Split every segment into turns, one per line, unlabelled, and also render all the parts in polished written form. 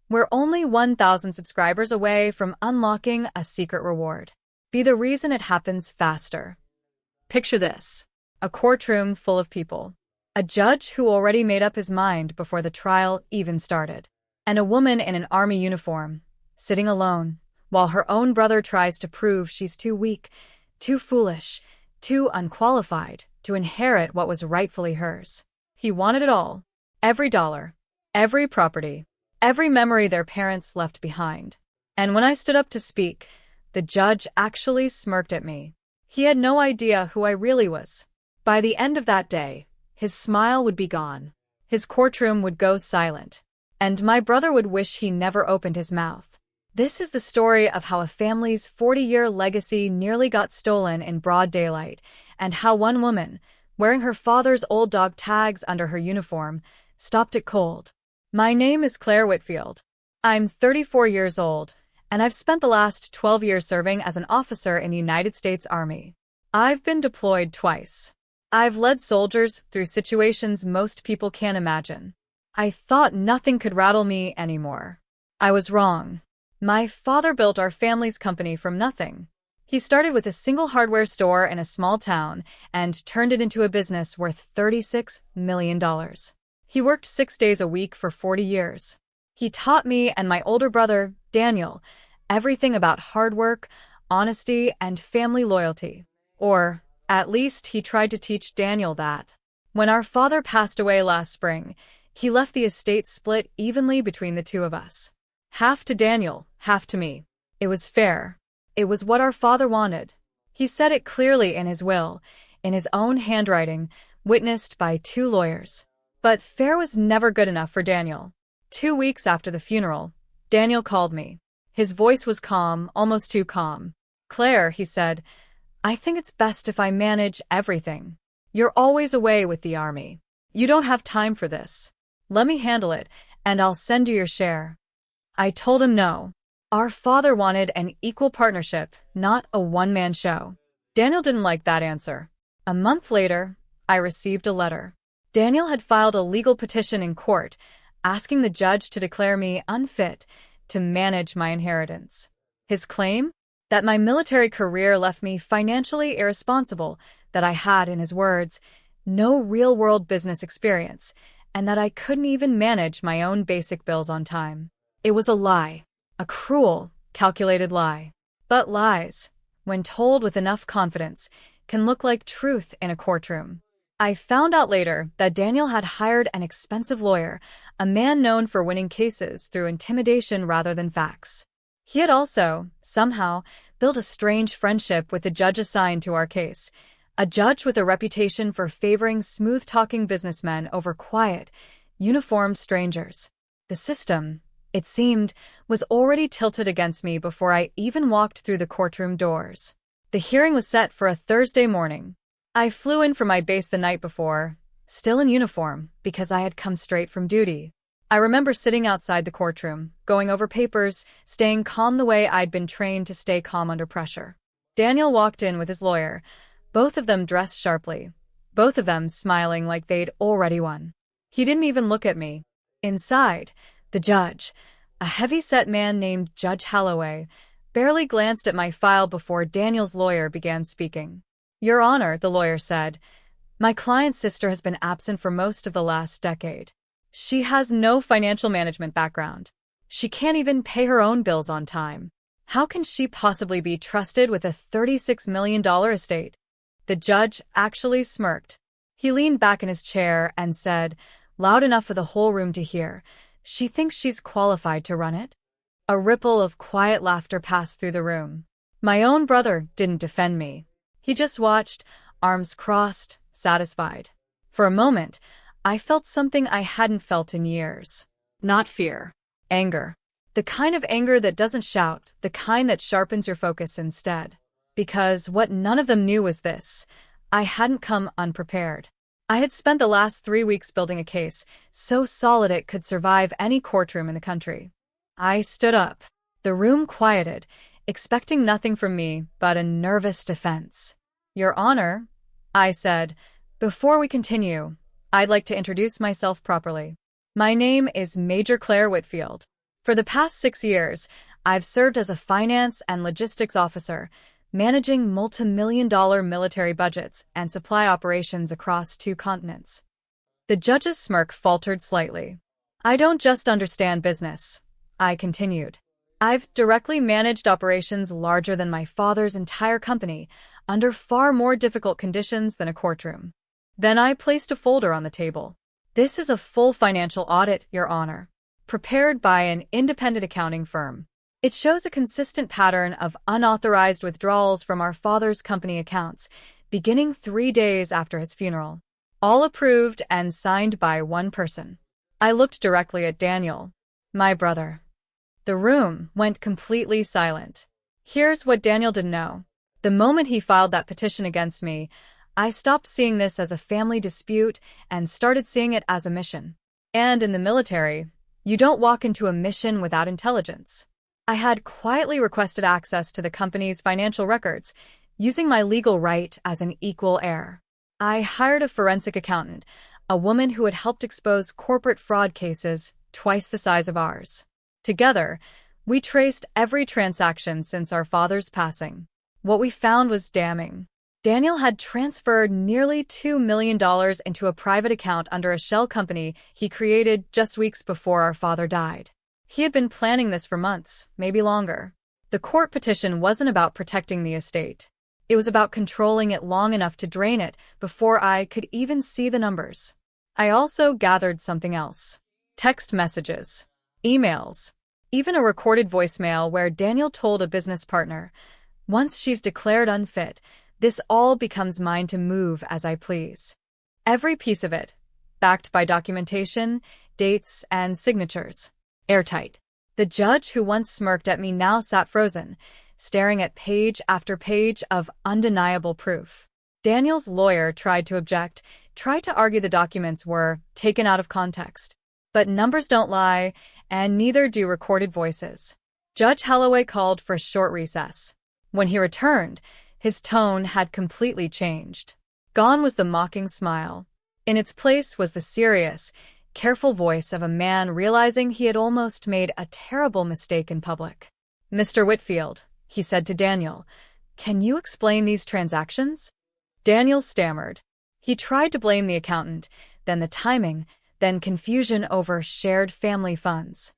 We're only 1,000 subscribers away from unlocking a secret reward. Be the reason it happens faster. Picture this. A courtroom full of people. A judge who already made up his mind before the trial even started. And a woman in an army uniform, sitting alone, while her own brother tries to prove she's too weak, too foolish, too unqualified to inherit what was rightfully hers. He wanted it all. Every dollar, every property, every memory their parents left behind. And when I stood up to speak, the judge actually smirked at me. He had no idea who I really was. By the end of that day, his smile would be gone. His courtroom would go silent. And my brother would wish he never opened his mouth. This is the story of how a family's 40-year legacy nearly got stolen in broad daylight, and how one woman, wearing her father's old dog tags under her uniform, stopped it cold. My name is Claire Whitfield. I'm 34 years old, and I've spent the last 12 years serving as an officer in the United States Army. I've been deployed twice. I've led soldiers through situations most people can't imagine. I thought nothing could rattle me anymore. I was wrong. My father built our family's company from nothing. He started with a single hardware store in a small town and turned it into a business worth $36 million. He worked 6 days a week for 40 years. He taught me and my older brother, Daniel, everything about hard work, honesty, and family loyalty. Or, at least, he tried to teach Daniel that. When our father passed away last spring, he left the estate split evenly between the two of us. Half to Daniel, half to me. It was fair. It was what our father wanted. He said it clearly in his will, in his own handwriting, witnessed by 2 lawyers. But fair was never good enough for Daniel. 2 weeks after the funeral, Daniel called me. His voice was calm, almost too calm. "Claire," he said, "I think it's best if I manage everything. You're always away with the army. You don't have time for this. Let me handle it, and I'll send you your share." I told him no. Our father wanted an equal partnership, not a one-man show. Daniel didn't like that answer. A month later, I received a letter. Daniel had filed a legal petition in court, asking the judge to declare me unfit to manage my inheritance. His claim? That my military career left me financially irresponsible, that I had, in his words, no real-world business experience, and that I couldn't even manage my own basic bills on time. It was a lie. A cruel, calculated lie. But lies, when told with enough confidence, can look like truth in a courtroom. I found out later that Daniel had hired an expensive lawyer, a man known for winning cases through intimidation rather than facts. He had also, somehow, built a strange friendship with the judge assigned to our case, a judge with a reputation for favoring smooth-talking businessmen over quiet, uniformed strangers. The system, it seemed, was already tilted against me before I even walked through the courtroom doors. The hearing was set for a Thursday morning. I flew in from my base the night before, still in uniform, because I had come straight from duty. I remember sitting outside the courtroom, going over papers, staying calm the way I'd been trained to stay calm under pressure. Daniel walked in with his lawyer, both of them dressed sharply, both of them smiling like they'd already won. He didn't even look at me. Inside, the judge, a heavy-set man named Judge Holloway, barely glanced at my file before Daniel's lawyer began speaking. "Your Honor," the lawyer said, "my client's sister has been absent for most of the last decade. She has no financial management background. She can't even pay her own bills on time. How can she possibly be trusted with a $36 million estate?" The judge actually smirked. He leaned back in his chair and said, loud enough for the whole room to hear, "She thinks she's qualified to run it?" A ripple of quiet laughter passed through the room. My own brother didn't defend me. He just watched, arms crossed, satisfied. For a moment, I felt something I hadn't felt in years. Not fear. Anger. The kind of anger that doesn't shout, the kind that sharpens your focus instead. Because what none of them knew was this: I hadn't come unprepared. I had spent the last 3 weeks building a case, so solid it could survive any courtroom in the country. I stood up. The room quieted, expecting nothing from me but a nervous defense. "Your Honor," I said, "before we continue, I'd like to introduce myself properly. My name is Major Claire Whitfield, For the past 6 years, I've served as a finance and logistics officer, managing multi-million-dollar military budgets and supply operations across 2 continents. The judge's smirk faltered slightly. I don't just understand business, I continued. I've directly managed operations larger than my father's entire company, under far more difficult conditions than a courtroom. Then I placed a folder on the table. This is a full financial audit, Your Honor, prepared by an independent accounting firm. It shows a consistent pattern of unauthorized withdrawals from our father's company accounts, beginning 3 days after his funeral. All approved and signed by one person. I looked directly at Daniel, my brother. The room went completely silent. Here's what Daniel didn't know. The moment he filed that petition against me, I stopped seeing this as a family dispute and started seeing it as a mission. And in the military, you don't walk into a mission without intelligence. I had quietly requested access to the company's financial records, using my legal right as an equal heir. I hired a forensic accountant, a woman who had helped expose corporate fraud cases twice the size of ours. Together, we traced every transaction since our father's passing. What we found was damning. Daniel had transferred nearly $2 million into a private account under a shell company he created just weeks before our father died. He had been planning this for months, maybe longer. The court petition wasn't about protecting the estate. It was about controlling it long enough to drain it before I could even see the numbers. I also gathered something else. Text messages, emails, even a recorded voicemail where Daniel told a business partner, "Once she's declared unfit, this all becomes mine to move as I please." Every piece of it, backed by documentation, dates, and signatures. Airtight. The judge who once smirked at me now sat frozen, staring at page after page of undeniable proof. Daniel's lawyer tried to object, tried to argue the documents were taken out of context. But numbers don't lie, and neither do recorded voices. Judge Holloway called for a short recess. When he returned, his tone had completely changed. Gone was the mocking smile. In its place was the serious, careful voice of a man realizing he had almost made a terrible mistake in public. "Mr. Whitfield," he said to Daniel, "can you explain these transactions?" Daniel stammered. He tried to blame the accountant, then the timing, then confusion over shared family funds.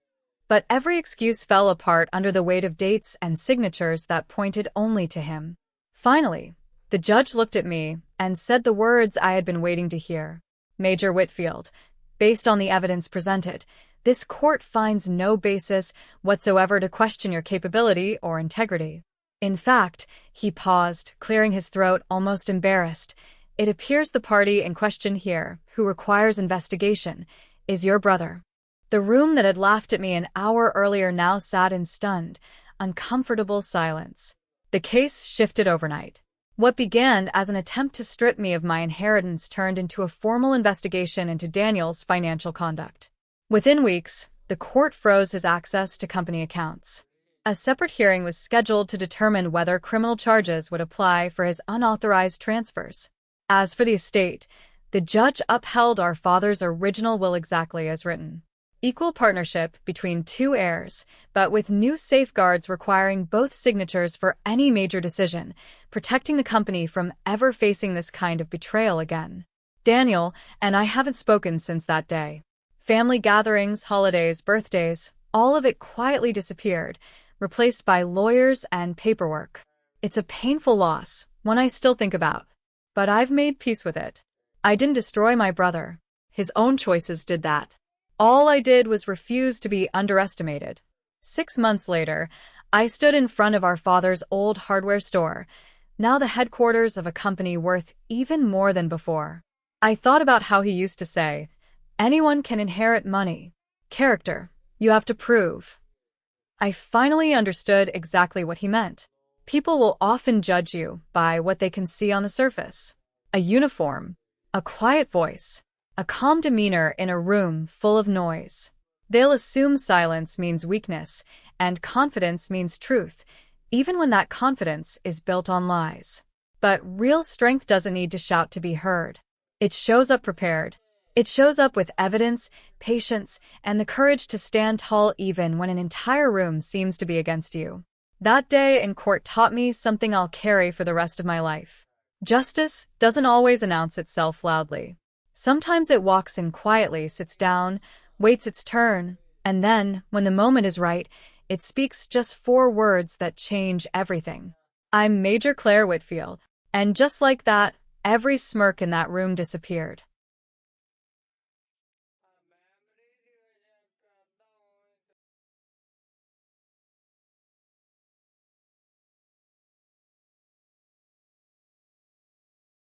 But every excuse fell apart under the weight of dates and signatures that pointed only to him. Finally, the judge looked at me and said the words I had been waiting to hear. "Major Whitfield, based on the evidence presented, this court finds no basis whatsoever to question your capability or integrity." In fact, he paused, clearing his throat, almost embarrassed. "It appears the party in question here, who requires investigation, is your brother." The room that had laughed at me an hour earlier now sat in stunned, uncomfortable silence. The case shifted overnight. What began as an attempt to strip me of my inheritance turned into a formal investigation into Daniel's financial conduct. Within weeks, the court froze his access to company accounts. A separate hearing was scheduled to determine whether criminal charges would apply for his unauthorized transfers. As for the estate, the judge upheld our father's original will exactly as written. Equal partnership between 2 heirs, but with new safeguards requiring both signatures for any major decision, protecting the company from ever facing this kind of betrayal again. Daniel and I haven't spoken since that day. Family gatherings, holidays, birthdays, all of it quietly disappeared, replaced by lawyers and paperwork. It's a painful loss, one I still think about. But I've made peace with it. I didn't destroy my brother. His own choices did that. All I did was refuse to be underestimated. 6 months later, I stood in front of our father's old hardware store, now the headquarters of a company worth even more than before. I thought about how he used to say, "Anyone can inherit money. Character, you have to prove." I finally understood exactly what he meant. People will often judge you by what they can see on the surface. A uniform, a quiet voice, a calm demeanor in a room full of noise. They'll assume silence means weakness and confidence means truth, even when that confidence is built on lies. But real strength doesn't need to shout to be heard. It shows up prepared. It shows up with evidence, patience, and the courage to stand tall even when an entire room seems to be against you. That day in court taught me something I'll carry for the rest of my life. Justice doesn't always announce itself loudly. Sometimes it walks in quietly, sits down, waits its turn, and then, when the moment is right, it speaks just 4 words that change everything. I'm Major Claire Whitfield, and just like that, every smirk in that room disappeared.